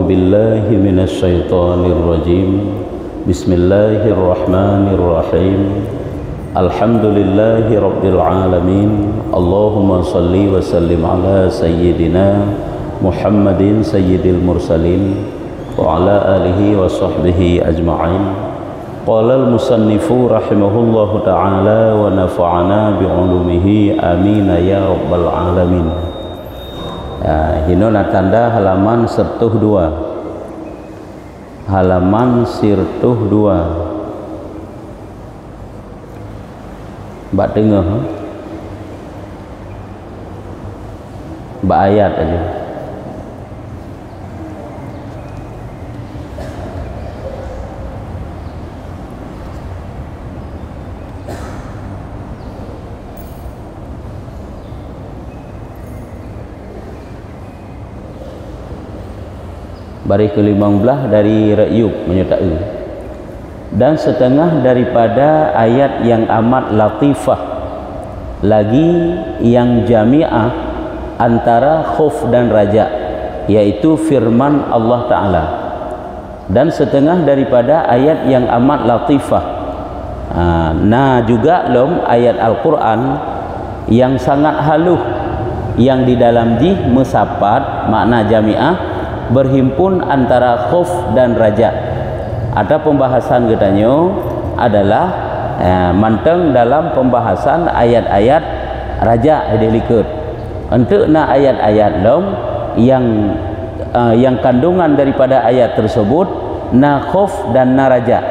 بالله من الشيطان الرجيم بسم الله الرحمن الرحيم الحمد لله رب العالمين اللهم صل وسلم على سيدنا محمد سيد المرسلين وعلى آله وصحبه أجمعين قال المصنف رحمه الله تعالى ونفعنا بعلومه آمين يا رب العالمين. Hino tanda halaman sertuh 2, halaman sirtuh 2 mbak dengar mbak ayat aja. Baris ke-15 dari Ra'yub menyertai dan setengah daripada ayat yang amat latifah lagi yang jami'ah antara khauf dan raja, yaitu firman Allah Ta'ala, dan setengah daripada ayat yang amat latifah juga ayat Al-Quran yang sangat haluh yang di dalam jih mesapat makna jami'ah berhimpun antara khauf dan raja. Ada pembahasan katanya adalah manteng dalam pembahasan ayat-ayat raja dilikut. Untuk ayat-ayat yang kandungan daripada ayat tersebut na khauf dan na raja.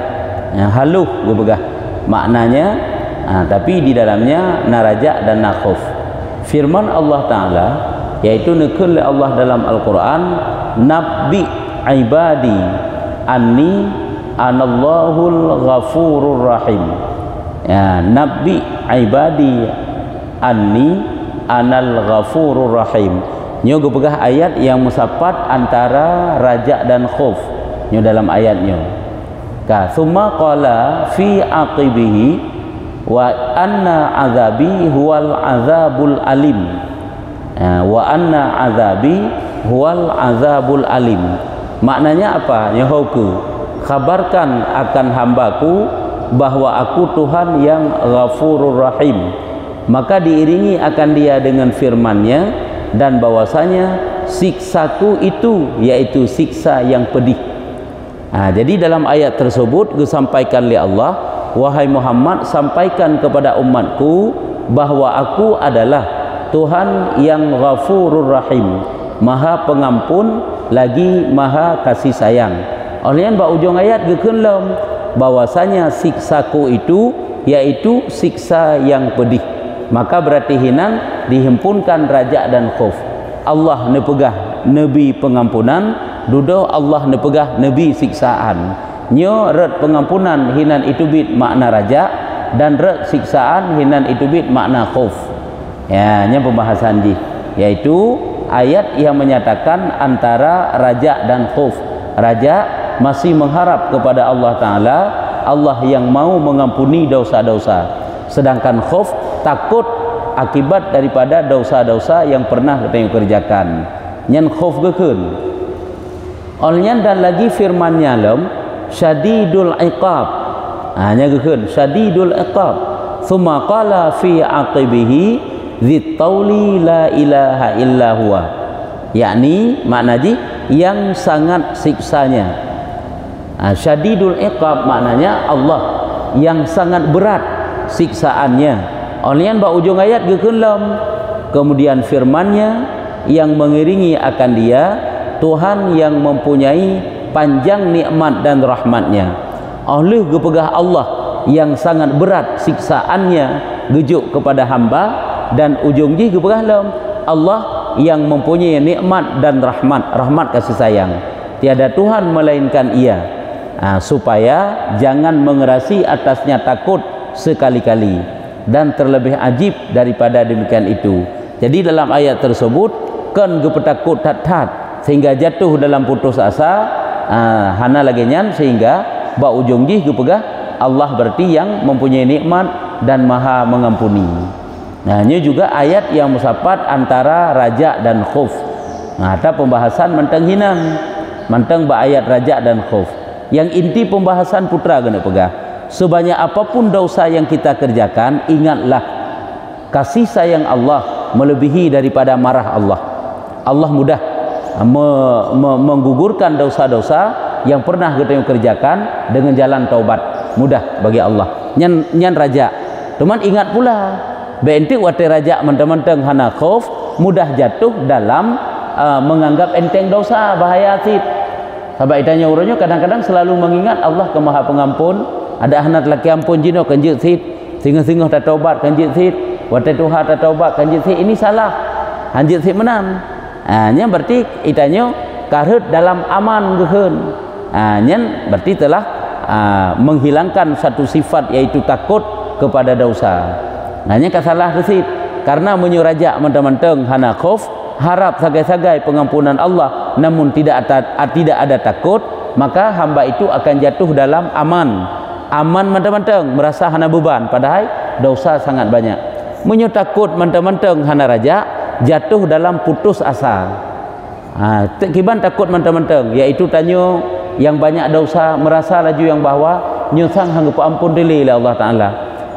Haluh begah maknanya, tapi di dalamnya na raja dan na khauf. Firman Allah Ta'ala yaitu nukul Allah dalam Al-Quran, nabbi ibadi anni anallahul ghafurur rahim. Nabbi ibadi anni anal ghafurur rahim. Nyo gepegah ayat yang musapat antara raja dan khauf nyo dalam ayatnya. Summa qala fi aqibihi wa anna azabi huwal azabul alim. Wa anna azabi huwal azabul alim. Maknanya apa? Yahuku kabarkan akan hambaku bahwa aku Tuhan yang ghafurur rahim. Maka diiringi akan dia dengan firman-Nya, dan bahwasanya siksaku itu yaitu siksa yang pedih. Jadi dalam ayat tersebut disampaikan oleh Allah, wahai Muhammad, sampaikan kepada umatku bahwa aku adalah Tuhan yang ghafurur rahim, maha pengampun lagi maha kasih sayang. Oleh yang ujung ayat gekenlam bahwasanya siksaku itu yaitu siksa yang pedih. Maka berarti hinan dihimpunkan raja dan khauf. Allah nepegah nabi pengampunan, dudo Allah nepegah nabi siksaan. Nyo red pengampunan hinan itu bit makna raja, dan red siksaan hinan itu bit makna khauf. Ini pembahasan yaitu ayat yang menyatakan antara raja dan khauf. Raja masih mengharap kepada Allah Ta'ala, Allah yang mau mengampuni dosa-dosa, sedangkan khauf takut akibat daripada dosa-dosa yang pernah kita kerjakan. Nyen khauf gekun olehnya, dan lagi firman-Nya syadidul iqab. Nya gekun syadidul iqab. Tsumma qala fi aqibihi Zittauli la ilaha illa huwa, yakni makna yang sangat siksanya. Syadidul iqab maknanya Allah yang sangat berat siksaannya. Olehnya ujung ayat gekelam, kemudian firman-Nya yang mengiringi akan dia, Tuhan yang mempunyai panjang nikmat dan rahmat-Nya. Oleh gepegah Allah yang sangat berat siksaannya gejuk kepada hamba, dan ujung ji keberahlam Allah yang mempunyai nikmat dan rahmat kasih sayang. Tiada Tuhan melainkan Ia, supaya jangan mengerasi atasnya takut sekali-kali, dan terlebih ajib daripada demikian itu. Jadi dalam ayat tersebut kan gepetakut tat sehingga jatuh dalam putus asa, hana lagi nyan, sehingga ba ujung ji kepegah Allah berarti yang mempunyai nikmat dan maha mengampuni. Ini juga ayat yang musapat antara raja dan khauf. Ada pembahasan mentang hinan mantang ayat raja dan khauf. Yang inti pembahasan putra kena pegah, sebanyak apapun dosa yang kita kerjakan, ingatlah kasih sayang Allah melebihi daripada marah Allah. Allah mudah menggugurkan dosa-dosa yang pernah kita kerjakan dengan jalan taubat, mudah bagi Allah. Nyan raja, teman ingat pula benti wate raja menteng-menteng hana khauf, mudah jatuh dalam menganggap enteng dosa, bahaya sid. Sebab itanya urangnya kadang-kadang selalu mengingat Allah ke Maha Pengampun. Ada anak laki ampun jino kanjut sid, singa-singa tak taubat kanjut sid, wate Tuhan tak taubat kanjut sid, ini salah. Hanjut sid menang. Nya berarti itanya karut dalam aman geheun. Nyen berarti telah menghilangkan satu sifat yaitu takut kepada dosa. Nanya kasalah resit karena menyuraja menteng-menteng hana khauf, harap sagai-sagai pengampunan Allah, namun tidak ada takut, maka hamba itu akan jatuh dalam aman menteng-menteng, merasa hana beban, padahal dosa sangat banyak. Takut menteng-menteng hana raja, jatuh dalam putus asa. Kiban takut menteng-menteng, yaitu tanyo yang banyak dosa, merasa laju yang bahwa nyusang hanggup ampun dili oleh Allah Ta'ala,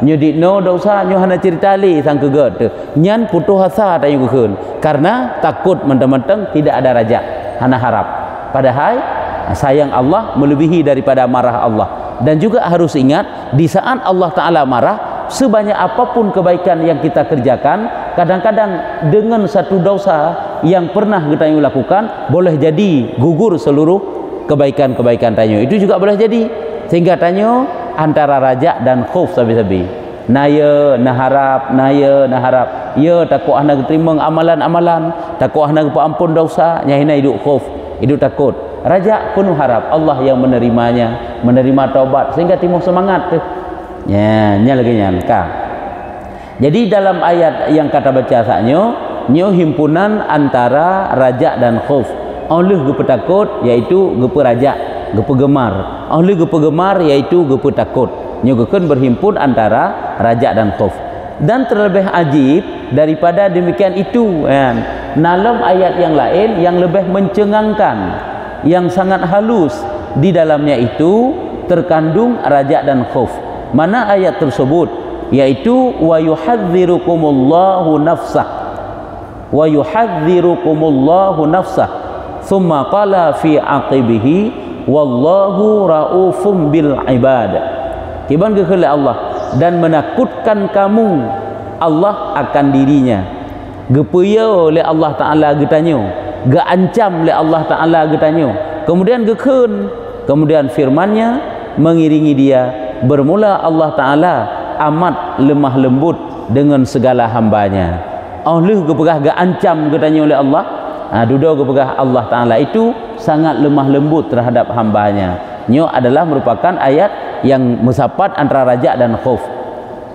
nyudik no dosa nyu hana cerita li sang keget nyan putus asa tanyo keun karena takut menteng-menteng tidak ada raja, hana harap, padahal sayang Allah melebihi daripada marah Allah. Dan juga harus ingat, di saat Allah Ta'ala marah, sebanyak apapun kebaikan yang kita kerjakan, kadang-kadang dengan satu dosa yang pernah kita lakukan boleh jadi gugur seluruh kebaikan-kebaikan tanyo. Itu juga boleh jadi, sehingga tanyo antara raja dan khauf sabi-sabi. Naya naharap, ya takut ahna terima amalan-amalan, takut ahna ampun dosa, nyahina hidup khauf, hidup takut. Raja penuh harap, Allah yang menerimanya, menerima taubat, sehingga timbul semangat tu. Nya lagi ka. Jadi dalam ayat yang kata baca saknyo, nyo himpunan antara raja dan khauf. Oleh gepe takut yaitu gepe raja, gepe gemar. Oleh gepe gemar yaitu gepe takut. Nyo gekeun berhimpun antara raja dan khauf. Dan terlebih ajib daripada demikian itu, dalam ayat yang lain yang lebih mencengangkan, yang sangat halus, di dalamnya itu terkandung raja dan khauf. Mana ayat tersebut? Yaitu wa yuhadzirukumullahu nafsah, wa yuhadzirukumullahu nafsah. Thumma qala fi aqibihi wallahu raufum bil ibad. Kiban ke Allah, dan menakutkan kamu Allah akan dirinya. Gepuya oleh Allah Ta'ala getanyo, geancam oleh Allah Ta'ala getanyo. Kemudian kemudian firmannya mengiringi dia, bermula Allah Ta'ala amat lemah lembut dengan segala hambanya. Oleh gepegah geancam getanyo oleh Allah, duda gepegah Allah Ta'ala itu sangat lemah lembut terhadap hambanya. Nyo adalah merupakan ayat yang musapat antara raja dan khauf.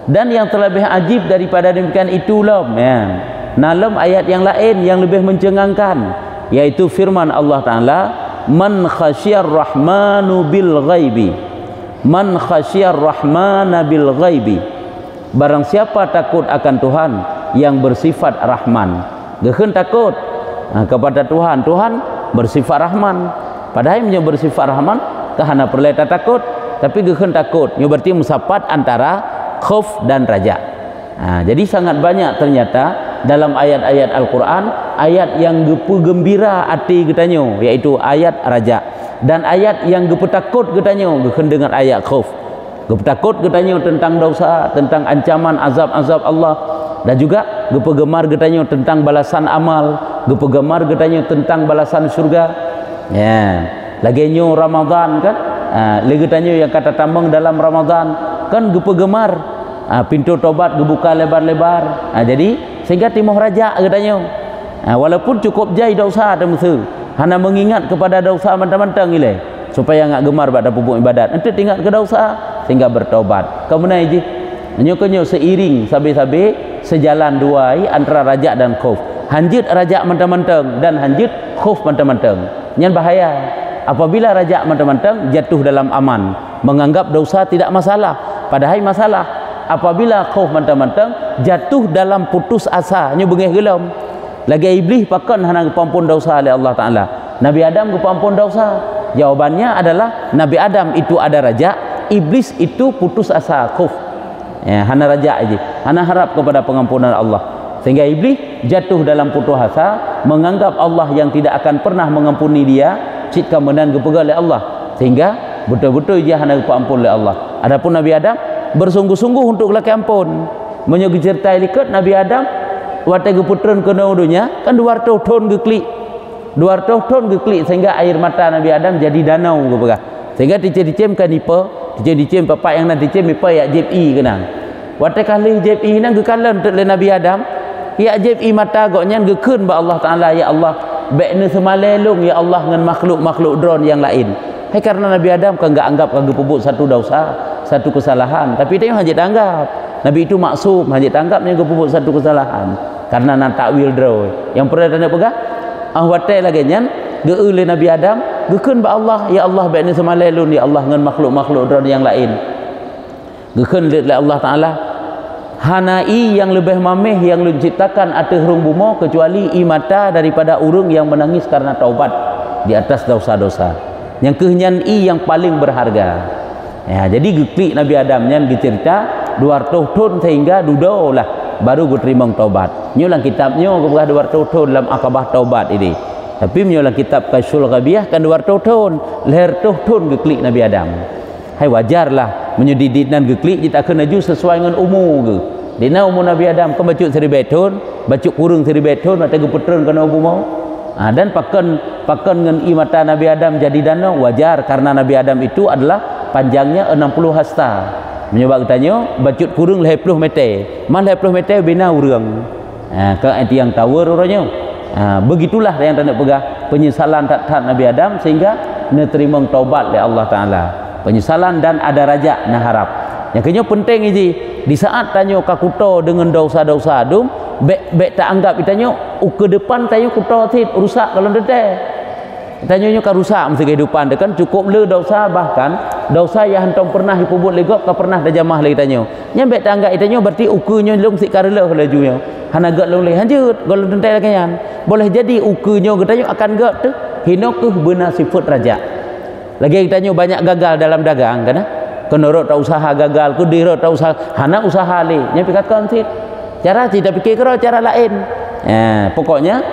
Dan yang terlebih ajib daripada demikian itu dalam ayat yang lain yang lebih mencengangkan, yaitu firman Allah Ta'ala, man khasyar rahmanu bil ghaibi, man khasyar rahmana bil ghaibi, barang siapa takut akan Tuhan yang bersifat rahman. Geun takut kepada Tuhan, Tuhan bersifat rahman, padahal nya bersifat rahman kahana perleta takut, tapi geun takut nya berarti musapat antara khauf dan raja. Jadi sangat banyak ternyata dalam ayat-ayat Al-Quran ayat yang gepu gembira hati getanyo, yaitu ayat raja, dan ayat yang gepu takut getanyo geun dengan ayat khauf. Gepu takut getanyo tentang dosa, tentang ancaman azab-azab Allah, dan juga gepu gemar getanyo tentang balasan amal, gepu gemar getanyo tentang balasan surga. Lagi nyo Ramadan kan, lagi getanyo yang kata tambang dalam Ramadan kan gepu gemar, pintu tobat gebuka lebar-lebar. Jadi sehingga timuh raja getanyo, walaupun cukup jai dosa temse, hana mengingat kepada dosa mentang-mentang ile, supaya ngak gemar pada pupuk ibadat, ente tinggal ke dosa sehingga bertobat. Kemudian ji nyo seiring sabe-sabe sejalan duai antara raja dan khauf. Hanjut raja mentang-mentang dan hanjut khauf mentang-mentang. Nyan bahaya apabila raja mentang-mentang jatuh dalam aman, menganggap dosa tidak masalah, padahal masalah. Apabila khauf mentang-mentang jatuh dalam putus asa, nyo bengeh gelam. Lagi iblis pakan hana pampun dosa oleh Allah Ta'ala. Nabi Adam ke ampun dosa? Jawabannya adalah Nabi Adam itu ada raja, iblis itu putus asa, khauf. Ya, hana raja aja, hana harap kepada pengampunan Allah, sehingga iblis jatuh dalam putus asa, menganggap Allah yang tidak akan pernah mengampuni dia, cit kemudian gepegal oleh Allah, sehingga betul-betul dia hana ampun oleh Allah. Adapun Nabi Adam bersungguh-sungguh untuk laki ampun. Menyogi cerita likat Nabi Adam watai geputran kena udunya kan 200 ton geklik, 200 ton geklik, sehingga air mata Nabi Adam jadi danau gepegah, sehingga dicem-cem kan ipa, dicem bapak yang nanti cem ipa ya JPI kenang. Watai kali JPI nang gekalan untuk Nabi Adam, ya JPI mata goknya gekeun ba Allah Taala, ya Allah baikna semalelung ya Allah dengan makhluk-makhluk drone yang lain. Hai karena Nabi Adam kan enggak anggap kagak pebut satu dosa, satu kesalahan, tapi dia hanya anggap Nabi itu maksum, hanya anggap dia pebut satu kesalahan karena nan takwil draw. Yang pernah tanda pegah watai lagi nyan geule Nabi Adam gekeun ba Allah, ya Allah baikna semalelung ya Allah dengan makhluk-makhluk drone yang lain. Gekeun oleh Allah Taala hanai yang lebih mameh yang lu ciptakan atas rung bumo kecuali imata daripada urung yang menangis karena taubat di atas dosa-dosa. Yang kehenyan yang paling berharga. Ya, jadi geklik Nabi Adam yang dicerita 200 ton sehingga dudolah baru gue terima taubat. Nyulang kitabnya ke 200 ton dalam akabah taubat ini. Tapi menyulang kitab Kasyful Ghabiyyah kan 200 ton, leher ton geklik Nabi Adam. Hai wajarlah menyedidinan geklik kita kena ju sesuai dengan umur ke. Dina umur Nabi Adam kan bacuk 1000 tahun, bacuk kurung 1000 tahun mata geputran kena umur mau. Dan pakan dengan imata Nabi Adam jadi danau wajar karena Nabi Adam itu adalah panjangnya 60 hasta. Menyebab katanya bacuk kurung 50 meter. Man 50 meter bina urang. Ke yang tower orangnya. Begitulah yang tanda pegah penyesalan tak Nabi Adam sehingga menerima taubat oleh Allah Taala. Penyesalan dan ada raja nah harap. Yang kenya penting ini di saat tanya kakuto dengan dosa-dosa adum bek tak anggap ditanya ke depan tanya kuto tit rusak kalau ndete. Tanya ka rusak mesti kehidupan dia kan cukup le dosa, bahkan dosa yang hentam pernah dipubut legok ka pernah dah jamah lagi tanya. Nya bek tak anggap ditanya berarti ukunya long sik karela lajunya. Hana gak long le hanjut kalau ndete lakian. Boleh jadi ukunya katanya akan gak tu hino ke benar sifat raja. Lagi kita tanya banyak gagal dalam dagang kan? Kenurut tak usaha gagal, kudirut tak usaha, hana usaha le. Nya pikat konsit. Cara tidak fikir kira cara lain. Pokoknya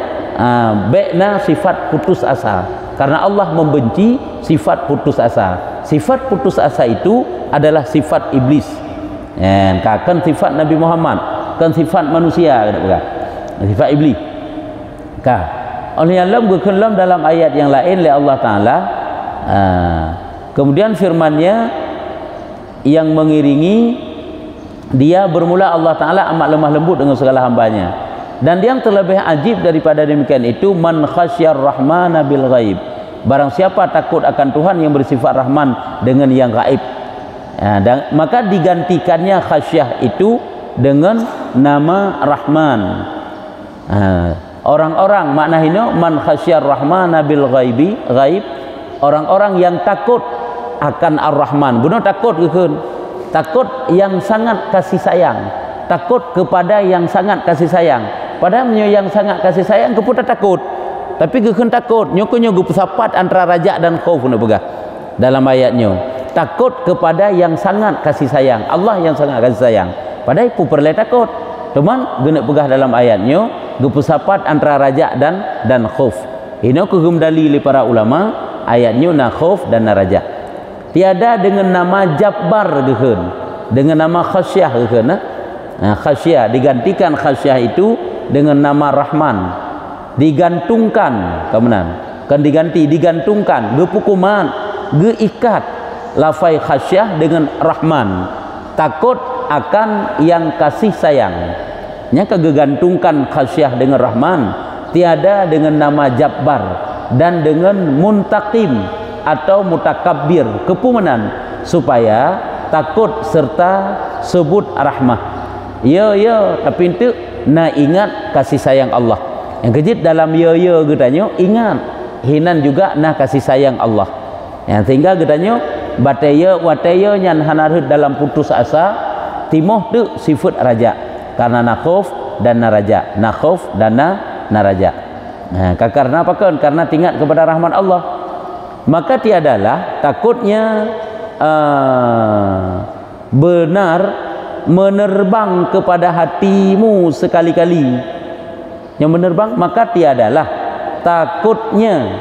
bekna sifat putus asa. Karena Allah membenci sifat putus asa. Sifat putus asa itu adalah sifat iblis. Kan sifat Nabi Muhammad, kan sifat manusia kan? Sifat iblis. Oleh Allah berkelam dalam ayat yang lain oleh Allah Taala. Kemudian firman-Nya yang mengiringi dia bermula Allah Ta'ala amat lemah lembut dengan segala hambanya. Dan yang terlebih ajib daripada demikian itu man khasyar rahmana bil ghaib, barang siapa takut akan Tuhan yang bersifat rahman dengan yang gaib. Dan maka digantikannya khasyah itu dengan nama Rahman. Orang-orang makna ini man khasyar rahmana bil ghaibi, ghaib, orang-orang yang takut akan Ar-Rahman. Benar takut ke? Takut yang sangat kasih sayang, takut kepada yang sangat kasih sayang. Padahal yang sangat kasih sayang keputar takut, tapi kekun takut nyokonyo gupusapat antara raja dan khauf nak pegah dalam ayatnya. Takut kepada yang sangat kasih sayang, Allah yang sangat kasih sayang. Padahal itu perlu takut. Teman guna pegah dalam ayatnya gupusapat antara raja dan khauf. Ini kegum dalil para ulama ayatnya na khauf dan na raja. Tiada dengan nama Jabbar gehun, dengan nama Khasyah gehun. Khasyah digantikan khasyah itu dengan nama Rahman. Digantungkan kemenan. Kan digantungkan gepukuman, geikat lafai khasyah dengan Rahman. Takut akan yang kasih sayang. Nya kegantungkan khasyah dengan Rahman, tiada dengan nama Jabbar dan dengan Muntaqim atau mutakabbir, kepumenan, supaya takut serta sebut rahmah. Ya tapi itu na ingat kasih sayang Allah. Yang kejit dalam ya getanya ingat hinan juga na kasih sayang Allah. Yang sehingga getanya bataya wataya nyan hanarhud dalam putus asa timoh tu sifat raja karena na khauf dan na raja, na khauf dan na raja. Karena apa kan? Karena tingkat kepada rahmat Allah. Maka tiadalah takutnya benar menerbang kepada hatimu sekali-kali. Yang menerbang, maka tiadalah takutnya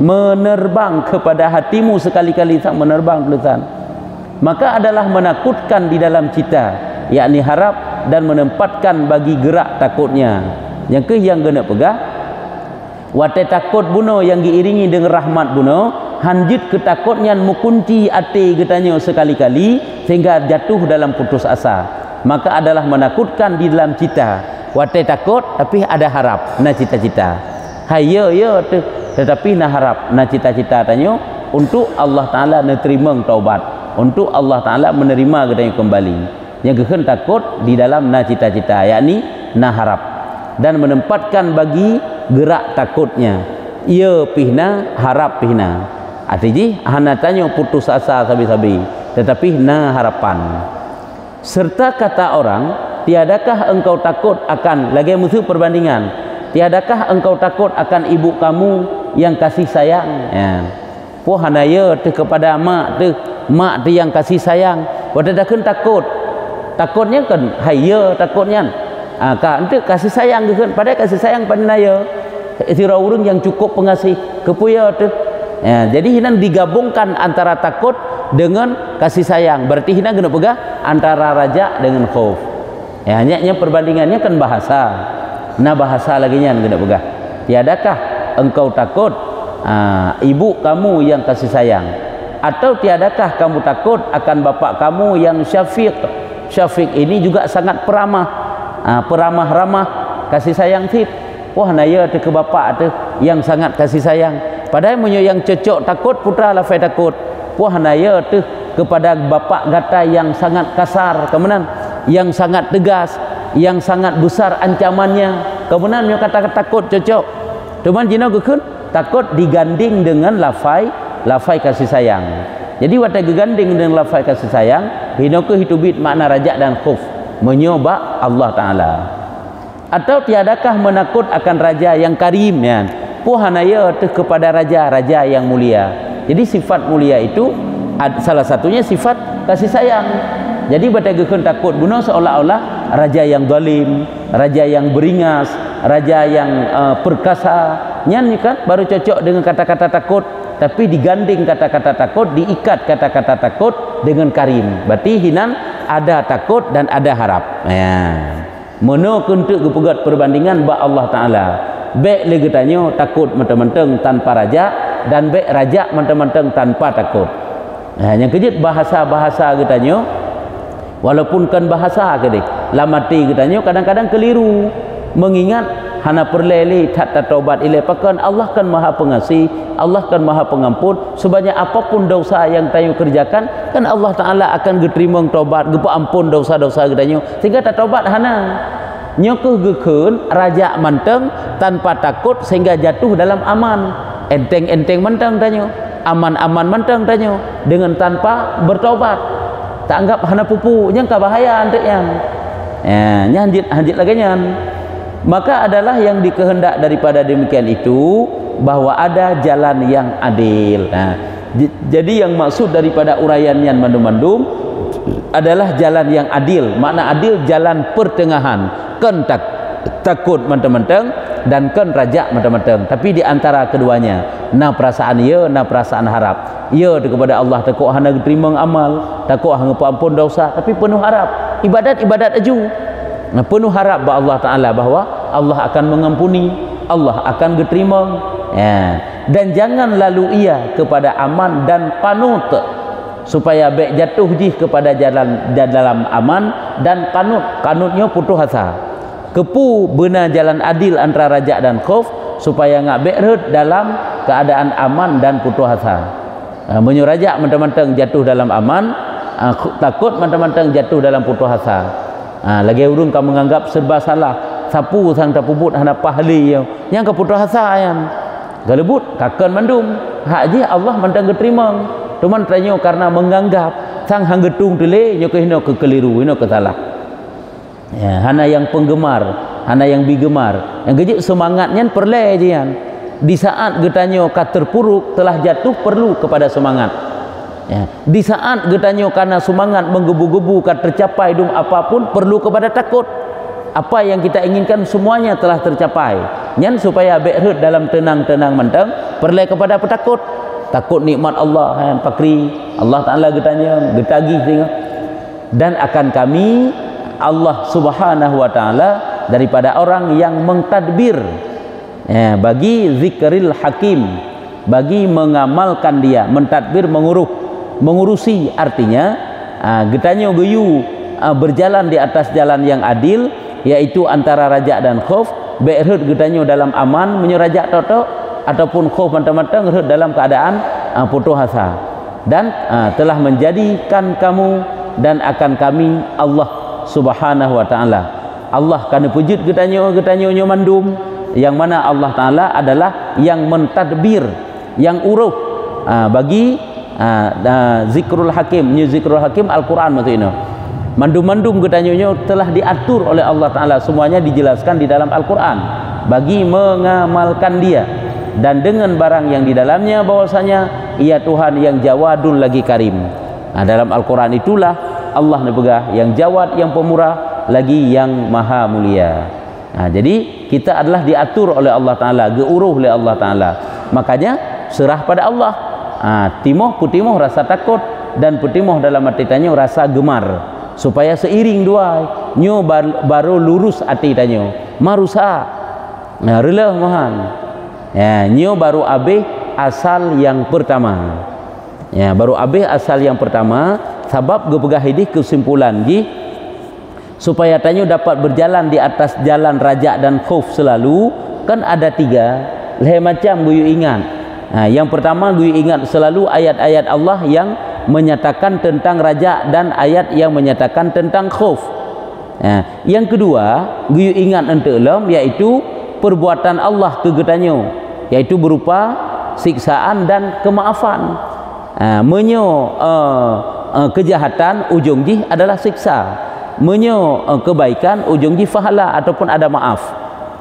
menerbang kepada hatimu sekali-kali. Tak menerbang tulisan. Maka adalah menakutkan di dalam cita, yakni harap dan menempatkan bagi gerak takutnya. Yang ke yang kena pegah, watai takut buno yang diiringi dengan rahmat buno, hanjit ketakutnya mukunci ati getanya sekali-kali sehingga jatuh dalam putus asa. Maka adalah menakutkan di dalam cita, watai takut tapi ada harap, na cita-cita. Hayo yo tetapi na harap, na cita-cita tanya untuk Allah Taala menerima taubat, untuk Allah Taala menerima getanya kembali. Yang keken takut di dalam na cita-cita, yakni na harap, dan menempatkan bagi gerak takutnya. Ia pihna, harap pihna. Artinya hana tanya putus asa sabi-sabi, tetapi na harapan. Serta kata orang, tiadakah engkau takut akan, lagi musuh perbandingan, tiadakah engkau takut akan ibu kamu yang kasih sayang? Puh hana ya tu kepada mak tu yang kasih sayang. Wadadakan takut. Takutnya kan haya takutnya. Ka ente kasih sayang kan, pada kasih sayang pada naya. Sira urang yang cukup pengasih kepuya tu. Jadi hinan digabungkan antara takut dengan kasih sayang. Berarti hinan kena pegah antara raja dengan khauf. Hanya perbandingannya kan bahasa. Nah bahasa lagi nya kena pegah. Tiadakah engkau takut ibu kamu yang kasih sayang, atau tiadakah kamu takut akan bapak kamu yang syafiq? Syafiq ini juga sangat peramah, peramah-ramah, kasih sayang tip. Wah naya tu ke bapak tu yang sangat kasih sayang. Padahal punya yang cocok takut putra lafai takut. Wah naya tu kepada bapak gata yang sangat kasar, kemudian yang sangat tegas, yang sangat besar ancamannya. Kemudian punya kata takut cocok. Cuman jina kekun takut diganding dengan lafai kasih sayang. Jadi waktu diganding dengan lafai kasih sayang, hinoku hitubit makna raja dan khuf, menyoba Allah Taala. Atau tiadakah menakut akan raja yang karim ya? Puhanaya tu kepada raja yang mulia. Jadi sifat mulia itu salah satunya sifat kasih sayang. Jadi batagakun takut buno seolah-olah raja yang zalim, raja yang beringas, raja yang perkasa. Nyan kan baru cocok dengan kata-kata takut, tapi diganding kata-kata takut, diikat kata-kata takut dengan karim. Berarti hinan ada takut dan ada harap. Mono kuntuk kepegat perbandingan ba Allah Taala. Baik lagi tanya takut mentang-mentang tanpa raja, dan baik raja mentang-mentang tanpa takut. Yang kejut bahasa-bahasa katanya, walaupun kan bahasa ke lamati katanya kadang-kadang keliru, mengingat hana perleli tak taubat ilai pakan. Allah kan maha pengasih, Allah kan maha pengampun. Sebanyak apapun dosa yang tayu kerjakan, kan Allah Taala akan geterima taubat, gepa ampun dosa-dosa katanya, sehingga tak taubat hana. Nyokuh gekun raja manteng tanpa takut sehingga jatuh dalam aman. Enteng-enteng manteng tanya, aman-aman manteng tanya, dengan tanpa bertaubat. Tak anggap hana pupu, yang bahaya anteknya. Hanjit lagi nyan. Maka adalah yang dikehendak daripada demikian itu, bahwa ada jalan yang adil. Jadi yang maksud daripada uraian yang mandum-mandum adalah jalan yang adil. Makna adil jalan pertengahan. Kan takut mentang-mentang dan kan raja mentang-mentang. Tapi di antara keduanya, na perasaan ya, na perasaan harap. Ya kepada Allah takut hana terima amal, takut hang ampun dosa, tapi penuh harap. Ibadat aju. Penuh harap ba Allah Taala bahwa Allah akan mengampuni, Allah akan diterima. Dan jangan lalu ia kepada aman dan panut, supaya baik jatuh jih kepada jalan dalam aman dan kanutnya putus asa. Kepu benar jalan adil antara raja dan khauf, supaya ngak berhut dalam keadaan aman dan putus asa. Menyu raja mentang-mentang jatuh dalam aman, takut mentang-mentang jatuh dalam putus asa. Lagi urung kamu menganggap serba salah, sapu sang tapubut hana pahli yang keputus asa yang galebut kakan mandum hak je Allah mentang keterima. Cuman tanya karena menganggap sang hanggetung tele nyo ke hino kekeliru, hino ke salah. Hana yang penggemar hana yang bigemar yang gejek semangatnya perle je yan. Di saat getanyo ka terpuruk telah jatuh perlu kepada semangat ya. Di saat getanyo karena semangat menggebu-gebu ka tercapai dum apapun perlu kepada takut. Apa yang kita inginkan semuanya telah tercapai nyan supaya bekrut dalam tenang-tenang mentang perle kepada petakut. Takut nikmat Allah kan pakri Allah Taala getanyo getagi tengok. Dan akan kami Allah Subhanahu wa taala daripada orang yang mengtadbir ya, bagi zikril hakim, bagi mengamalkan dia, mentadbir mengurusi artinya getanyo geyu berjalan di atas jalan yang adil, yaitu antara raja dan khauf. Bekrut getanyo dalam aman menyeraja toto ataupun khauf mantang-mantang gerut dalam keadaan putus asa. Dan telah menjadikan kamu dan akan kami Allah Subhanahu wa taala. Allah kana pujud getanyo nyo mandum, yang mana Allah Taala adalah yang mentadbir, yang uruh bagi zikrul hakim. Zikrul hakim Al-Quran maksudnya. Mandum-mandum getanyo telah diatur oleh Allah Taala, semuanya dijelaskan di dalam Al-Quran bagi mengamalkan dia, dan dengan barang yang di dalamnya bahwasanya ia Tuhan yang jawadun lagi karim. Dalam Al-Quran itulah Allah nebegah yang jawad, yang pemurah, lagi yang maha mulia. Jadi kita adalah diatur oleh Allah Ta'ala, geuruh oleh Allah Ta'ala. Makanya serah pada Allah. Timoh putimoh rasa takut, dan putimoh dalam hati tanyo rasa gemar, supaya seiring dua nyo baru lurus hati tanyo marusa rela mohan ya, nyo baru abih asal yang pertama ya, baru abih asal yang pertama. Sebab gepegah hidih kesimpulan ji supaya tanyo dapat berjalan di atas jalan raja dan khauf selalu, kan ada tiga leh macam guyu ingat. Yang pertama guyu ingat selalu ayat-ayat Allah yang menyatakan tentang raja dan ayat yang menyatakan tentang khauf. Yang kedua guyu ingat ente lem, yaitu perbuatan Allah ke getanyo, yaitu berupa siksaan dan kemaafan. Kejahatan ujung jih adalah siksa, kebaikan ujung jih fahala ataupun ada maaf.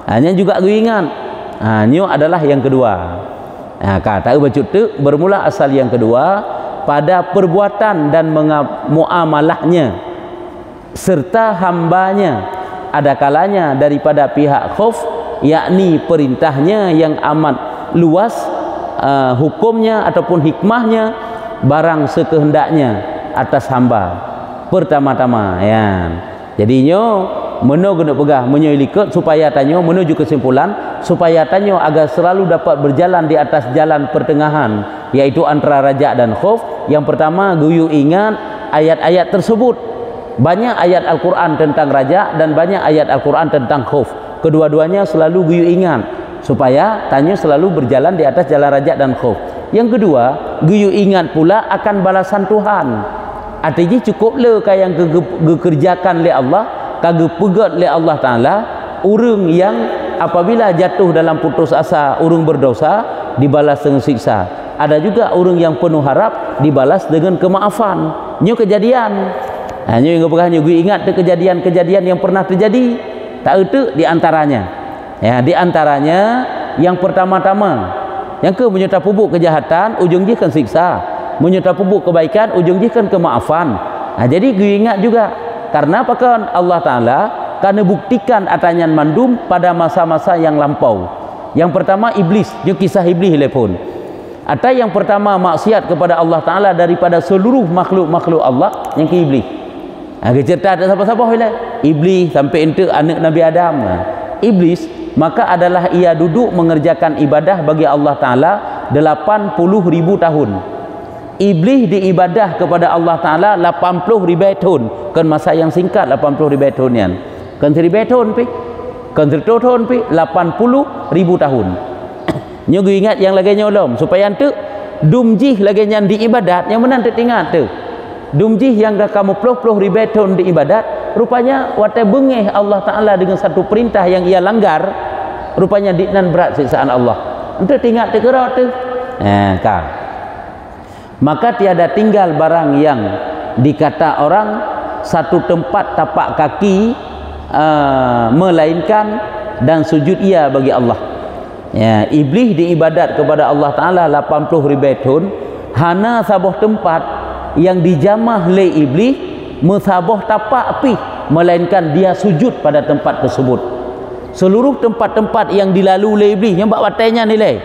Hanya juga gue ingat nyo adalah yang kedua. Kata bacut tu bermula asal yang kedua pada perbuatan dan muamalahnya serta hambanya, ada kalanya daripada pihak khauf, yakni perintahnya yang amat luas, hukumnya ataupun hikmahnya barang sekehendaknya atas hamba pertama-tama ya. Jadi nyo meno guna pegah menyo likut supaya tanyo menuju kesimpulan, supaya tanyo agar selalu dapat berjalan di atas jalan pertengahan, yaitu antara raja dan khauf. Yang pertama guyu ingat ayat-ayat tersebut. Banyak ayat Al-Quran tentang raja dan banyak ayat Al-Quran tentang khauf. Kedua-duanya selalu guyu ingat supaya tanyo selalu berjalan di atas jalan raja dan khauf. Yang kedua guyu ingat pula akan balasan Tuhan. Artinya cukup le yang dikerjakan oleh Allah, kagak pegat oleh Allah Ta'ala. Orang yang apabila jatuh dalam putus asa, orang berdosa, dibalas dengan siksa. Ada juga orang yang penuh harap, dibalas dengan kemaafan. Nyo kejadian. Nyo yang berkahnya gue ingat kejadian-kejadian yang pernah terjadi. Tak itu diantaranya. Ya, diantaranya yang pertama-tama, yang ke menyerta pupuk kejahatan, ujung dia kan siksa. Menyerta pupuk kebaikan, ujung dia kan kemaafan. Jadi gue ingat juga. Karena apa kan Allah Ta'ala karena buktikan atanyan mandum pada masa-masa yang lampau. Yang pertama iblis, dia kisah iblis pun. Atau yang pertama maksiat kepada Allah Ta'ala daripada seluruh makhluk-makhluk Allah, yang ke iblis. Cerita ada siapa-siapa boleh. Iblis sampai ente anak Nabi Adam. Iblis maka adalah ia duduk mengerjakan ibadah bagi Allah Ta'ala 80.000 tahun. Iblis diibadah kepada Allah Ta'ala 80.000 tahun. Kan masa yang singkat 80.000 tahun yan. Kan 1.000 tahun pi. Kan 1 tahun pi 80.000 tahun. Nyo ingat yang lagi nyolom supaya ente dumjih lagi yang diibadat yang mana ente ingat tu. Dumjih yang kamu puluh ribu tahun diibadat, rupanya watai bengih Allah Ta'ala dengan satu perintah yang ia langgar, rupanya dinan berat siksaan Allah. Ente ingat tu kira tu. Maka tiada tinggal barang yang dikata orang satu tempat tapak kaki melainkan dan sujud ia bagi Allah. Ya, iblis diibadat kepada Allah Taala 80,000 tahun. Hana sabuh tempat yang dijamah oleh iblis mesabuh tapak api, melainkan dia sujud pada tempat tersebut. Seluruh tempat-tempat yang dilalui oleh iblis yang bak batainya nilai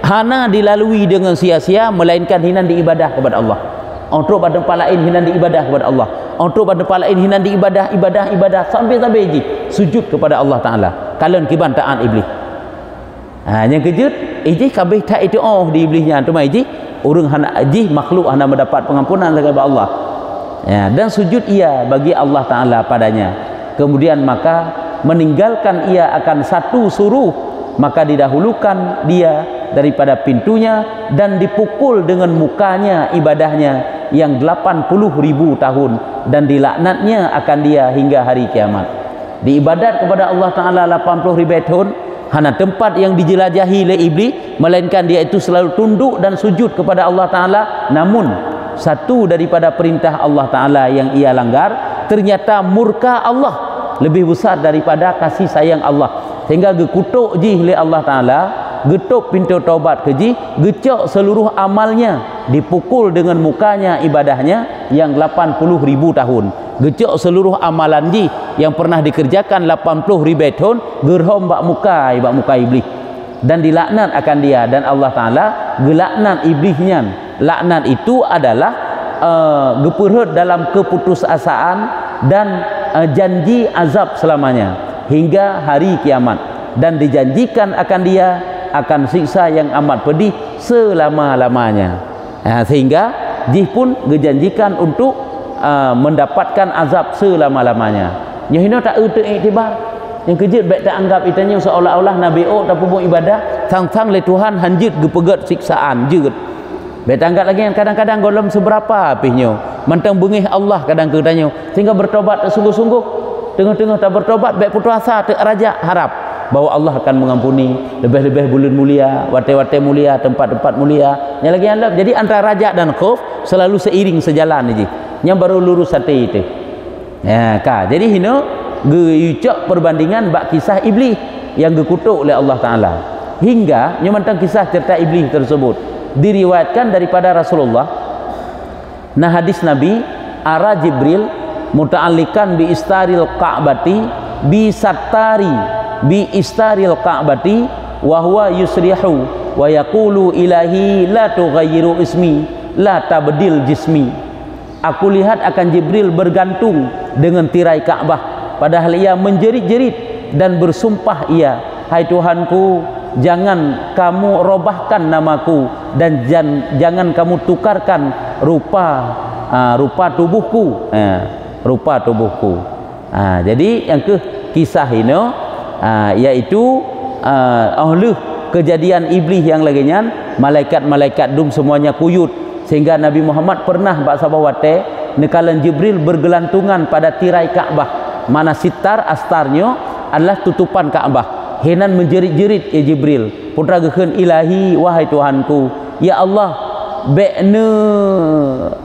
hana dilalui dengan sia-sia, melainkan hinan diibadah kepada Allah. Untuk pada tempat lain hinan diibadah kepada Allah. Untuk pada tempat lain hinan diibadah sampai-sampai ji sujud kepada Allah Taala. Kalian kiban taat iblis. Yang kejut iji kabeh tak itu di iblisnya tu mai ji urang hana iji makhluk hana mendapat pengampunan daripada Allah. Ya, dan sujud ia bagi Allah Taala padanya. Kemudian maka meninggalkan ia akan satu suruh, maka didahulukan dia daripada pintunya dan dipukul dengan mukanya ibadahnya yang 80,000 tahun, dan dilaknatnya akan dia hingga hari kiamat. Diibadat kepada Allah Taala 80,000 tahun, hana tempat yang dijelajahi oleh iblis, melainkan dia itu selalu tunduk dan sujud kepada Allah Taala. Namun satu daripada perintah Allah Taala yang ia langgar, ternyata murka Allah lebih besar daripada kasih sayang Allah, sehingga gekutuk ji oleh Allah Taala, getuk pintu taubat ke ji, gecok seluruh amalnya, dipukul dengan mukanya ibadahnya yang 80,000 tahun. Gecok seluruh amalan ji yang pernah dikerjakan 80,000 tahun, gerhom bak muka iblis, dan dilaknat akan dia. Dan Allah Taala gelaknat iblisnya. Laknat itu adalah geperhut dalam keputusasaan dan janji azab selamanya hingga hari kiamat, dan dijanjikan akan dia akan siksa yang amat pedih selama-lamanya. Sehingga jih pun dijanjikan untuk mendapatkan azab selama-lamanya. Nyahina tak iktibar. Yang kejut baik tak anggap itanya seolah-olah Nabi tak pun ibadah, sang-sang le Tuhan hanjit gepegat siksaan jeut. Baik tak anggap lagi yang kadang-kadang golem seberapa apihnya. Mantang bengih Allah kadang-kadangnya, sehingga bertobat sungguh-sungguh. Tengah-tengah tak bertobat baik putus asa tak raja harap bahwa Allah akan mengampuni, lebih-lebih bulan mulia, wate-wate mulia, tempat-tempat mulia. Yang lagi anggap. Jadi antara raja dan khauf selalu seiring sejalan aja. Yang baru lurus sate itu. Ya, jadi hino geucok perbandingan bak kisah iblis yang dikutuk oleh Allah Taala. Hingga nyemantang kisah cerita iblis tersebut diriwayatkan daripada Rasulullah. Nah, hadis Nabi, ara Jibril muta'allikan bi istaril ka'bati bi sattari bi istaril ka'bati wa huwa yusrihu wa yaqulu ilahi la tughayyiru ismi la tabdil jismi. Aku lihat akan Jibril bergantung dengan tirai Ka'bah, padahal ia menjerit-jerit dan bersumpah ia, hai Tuhanku, jangan kamu robahkan namaku dan jangan kamu tukarkan rupa tubuhku, rupa tubuhku. Jadi yang kisah ini yaitu kejadian iblis yang laginya, malaikat-malaikat dum semuanya kuyut, sehingga Nabi Muhammad pernah bak sabawate nekalan Jibril bergelantungan pada tirai Ka'bah, mana sitar astarnya adalah tutupan Ka'bah. Henan menjerit-jerit ya Jibril, putra gekeun ilahi, wahai Tuhanku, ya Allah, be'ne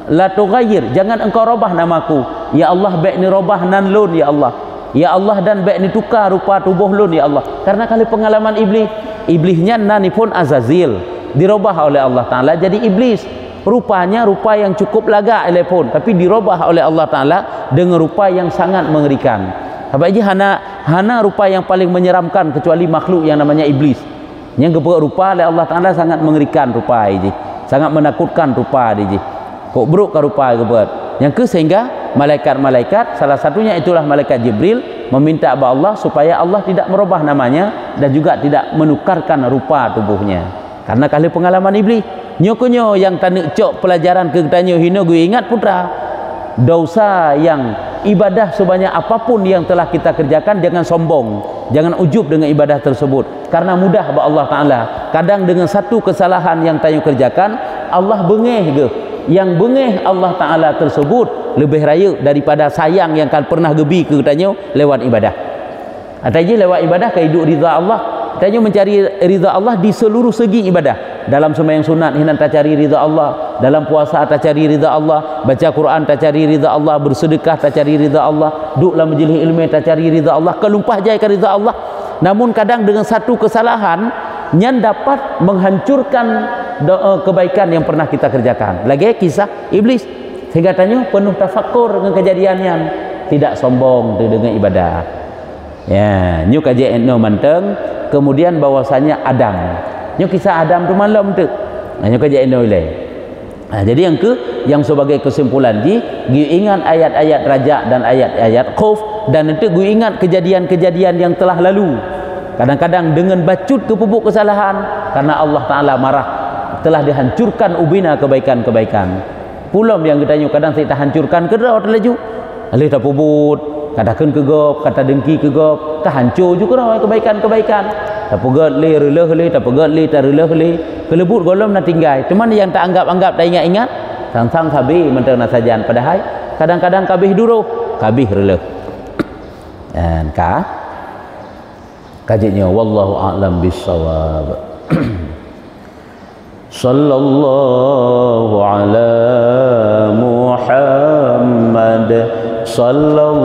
la tughayyir, jangan engkau robah namaku, ya Allah, be'ne robah nan lun, ya Allah, ya Allah, dan be'ne tukar rupa tubuh lun, ya Allah. Karena kali pengalaman iblisnya nani pun Azazil dirubah oleh Allah Ta'ala jadi iblis, rupanya rupa yang cukup lagak pun, tapi dirubah oleh Allah Ta'ala dengan rupa yang sangat mengerikan. Apa aja hana rupa yang paling menyeramkan kecuali makhluk yang namanya iblis. Yang gebuat rupa oleh Allah Taala sangat mengerikan rupa ini, sangat menakutkan rupa ini. Kok buruk ke rupa gebuat. Yang sehingga malaikat-malaikat, salah satunya itulah malaikat Jibril, meminta kepada Allah supaya Allah tidak merubah namanya dan juga tidak menukarkan rupa tubuhnya. Karena kali pengalaman iblis, nyokonyo yang tanik cok pelajaran ke tanyo hino gue ingat putra, dosa yang ibadah sebanyak apapun yang telah kita kerjakan, jangan sombong, jangan ujub dengan ibadah tersebut, karena mudah bagi Allah Ta'ala. Kadang dengan satu kesalahan yang tayo kerjakan, Allah bengeh ke, yang bengeh Allah Ta'ala tersebut lebih raya daripada sayang yang kan pernah gebi ke tanyo lewat ibadah. Atau je lewat ibadah ke hidup ridha Allah, tanya mencari ridha Allah di seluruh segi ibadah. Dalam sembahyang sunat hinan ta cari ridha Allah, dalam puasa ta cari ridha Allah, baca Quran ta cari ridha Allah, bersedekah ta cari ridha Allah, duduk dalam majlis ilmu ta cari ridha Allah, kelumpah jaya ke ridha Allah. Namun kadang dengan satu kesalahan yang dapat menghancurkan kebaikan yang pernah kita kerjakan. Lagi kisah iblis, sehingga tanya penuh tafakur dengan kejadian yang tidak sombong dengan ibadah. Ya, nyu kaji no manteng. Kemudian bahwasanya Adam, nyu kisah Adam tu malam tu, nyu kaji no ilai. Jadi yang sebagai kesimpulan gue ingat ayat-ayat raja dan ayat-ayat khauf, dan nanti gue ingat kejadian-kejadian yang telah lalu. Kadang-kadang dengan bacut ke pupuk kesalahan, karena Allah Ta'ala marah, telah dihancurkan ubina kebaikan-kebaikan. Pulam yang kita tanya kadang kita hancurkan ke dah terlaju. Alih tak puput, katakan ke gop, kata dengki ke gop, tak hancur juga dah kebaikan-kebaikan. Tak pegat le, relah le, tak pegat le, tak relah le. Kelebut golom nak tinggal. Cuman yang tak anggap-anggap, tak ingat-ingat, sang-sang kabih mentang nasajan padahal kadang-kadang kabih duruh, kabih relah. Dan kajinya wallahu a'lam bissawab. Sallallahu ala Muhammad sallallahu